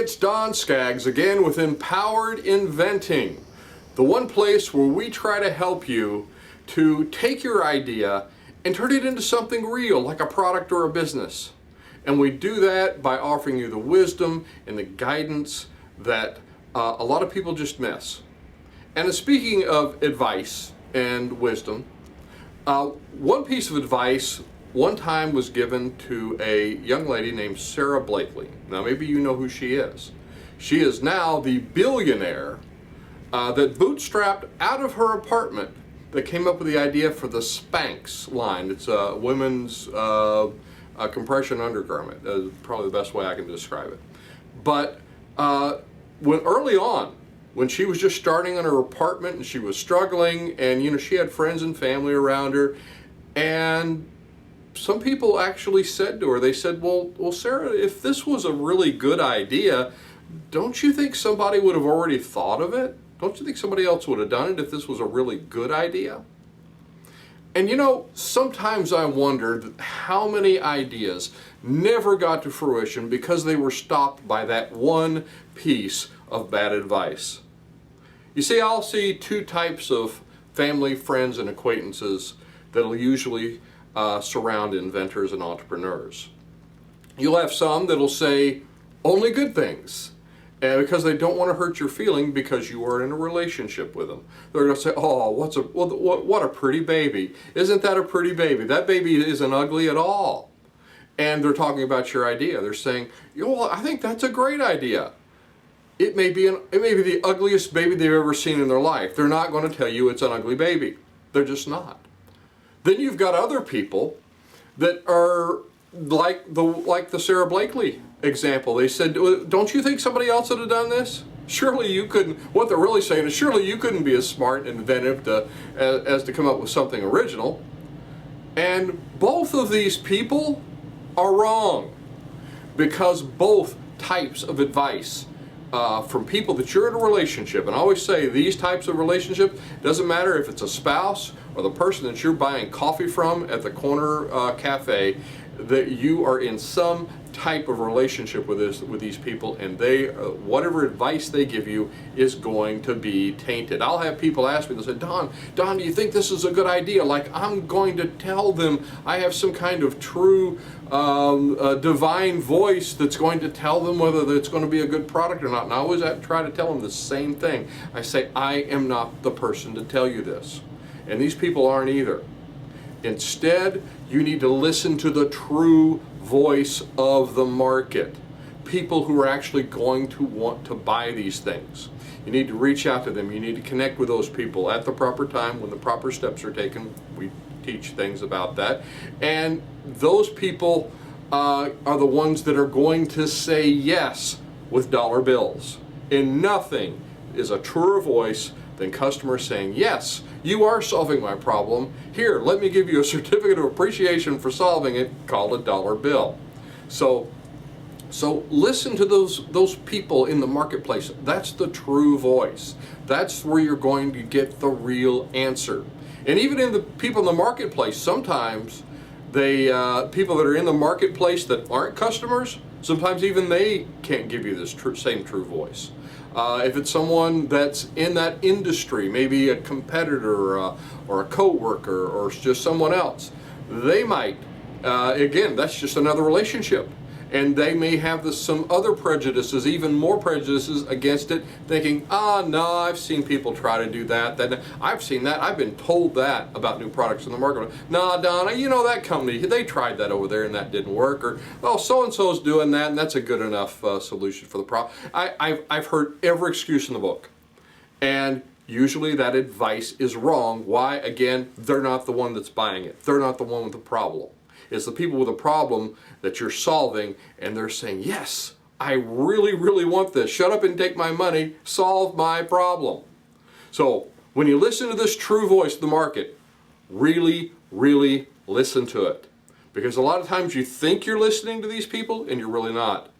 it's Don Skaggs again with Empowered Inventing, the one place where we try to help you to take your idea and turn it into something real, like a product or a business. And we do that by offering you the wisdom and the guidance that a lot of people just miss. And speaking of advice and wisdom, one piece of advice one time was given to a young lady named Sara Blakely. Now maybe you know who she is. She is now the billionaire that bootstrapped out of her apartment that came up with the idea for the Spanx line. It's a women's compression undergarment. Probably the best way I can describe it. But when early on, when she was just starting in her apartment and she was struggling, and she had friends and family around her, and some people actually said to her, they said, well, Sara, if this was a really good idea, don't you think somebody would have already thought of it? Don't you think somebody else would have done it if this was a really good idea? And sometimes I wondered how many ideas never got to fruition because they were stopped by that one piece of bad advice. You see, I'll see two types of family, friends, and acquaintances that'll usually surround inventors and entrepreneurs. You'll have some that'll say only good things, because they don't want to hurt your feeling because you are in a relationship with them. They're going to say, oh, what a pretty baby. Isn't that a pretty baby? That baby isn't ugly at all. And they're talking about your idea. They're saying, well, I think that's a great idea. It may be the ugliest baby they've ever seen in their life. They're not going to tell you it's an ugly baby. They're just not. Then you've got other people that are like the Sara Blakely example. They said, don't you think somebody else would have done this? Surely you couldn't. What they're really saying is, surely you couldn't be as smart and inventive as to come up with something original. And both of these people are wrong, because both types of advice from people that you're in a relationship, and I always say these types of relationship, doesn't matter if it's a spouse or the person that you're buying coffee from at the corner cafe, that you are in some type of relationship with these people, and they whatever advice they give you is going to be tainted. I'll have people ask me, they say, Don, do you think this is a good idea? Like I'm going to tell them I have some kind of true divine voice that's going to tell them whether it's going to be a good product or not. And I always try to tell them the same thing. I say, I am not the person to tell you this. And these people aren't either. Instead, you need to listen to the true voice of the market. People who are actually going to want to buy these things. You need to reach out to them. You need to connect with those people at the proper time when the proper steps are taken. We teach things about that. And those people are the ones that are going to say yes with dollar bills. And nothing is a truer voice than customers saying, yes, you are solving my problem. Here, let me give you a certificate of appreciation for solving it, called a dollar bill. So listen to those people in the marketplace. That's the true voice. That's where you're going to get the real answer. And even in the people in the marketplace, sometimes people that are in the marketplace that aren't customers, sometimes even they can't give you this same true voice. If it's someone that's in that industry, maybe a competitor or a co-worker or just someone else, they might, again, that's just another relationship. And they may have some other prejudices, even more prejudices against it, thinking, no, I've seen people try to do that. I've seen that. I've been told that about new products in the market. Nah, Donna, that company, they tried that over there and that didn't work. Or, oh, so-and-so's doing that and that's a good enough solution for the problem. I've heard every excuse in the book. And usually that advice is wrong. Why? Again, they're not the one that's buying it. They're not the one with the problem. It's the people with a problem that you're solving, and they're saying, yes, I really, really want this. Shut up and take my money. Solve my problem. So when you listen to this true voice of the market, really, really listen to it. Because a lot of times you think you're listening to these people, and you're really not.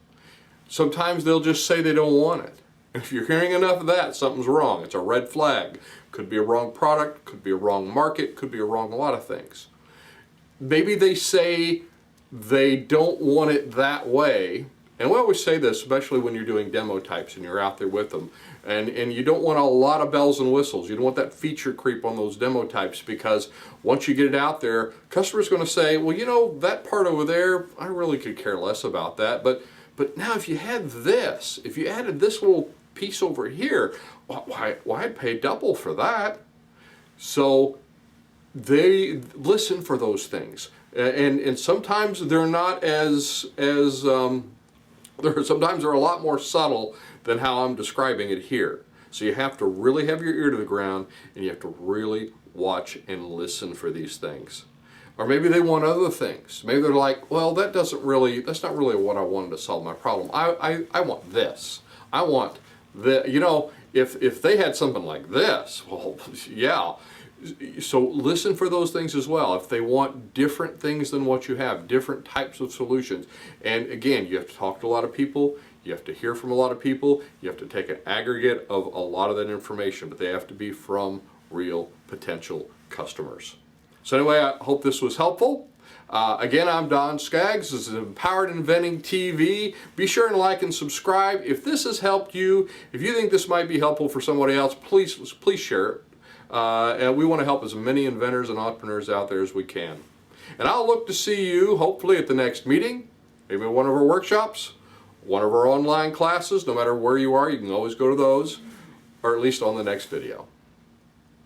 Sometimes they'll just say they don't want it. If you're hearing enough of that, something's wrong. It's a red flag. Could be a wrong product, could be a wrong market, could be a wrong lot of things. Maybe they say they don't want it that way, And we always say this, especially when you're doing demo types and you're out there with them. And you don't want a lot of bells and whistles. You don't want that feature creep on those demo types, because once you get it out there, customer's going to say, well, you know, that part over there, I really could care less about that. But now if you had this, if you added this little piece over here, why I'd pay double for that. So they listen for those things. And sometimes they're not sometimes they're a lot more subtle than how I'm describing it here. So you have to really have your ear to the ground, and you have to really watch and listen for these things. Or maybe they want other things. Maybe they're like, well, that's not really what I wanted to solve my problem. I want this. I want the, you know, if they had something like this, well, yeah. So listen for those things as well. If they want different things than what you have, different types of solutions. And again, you have to talk to a lot of people. You have to hear from a lot of people. You have to take an aggregate of a lot of that information, but they have to be from real potential customers. So anyway, I hope this was helpful. Again, I'm Don Skaggs. This is Empowered Inventing TV. Be sure and like and subscribe. If this has helped you, if you think this might be helpful for somebody else, please share it. And we want to help as many inventors and entrepreneurs out there as we can. And I'll look to see you hopefully at the next meeting, maybe one of our workshops, one of our online classes. No matter where you are, you can always go to those, or at least on the next video.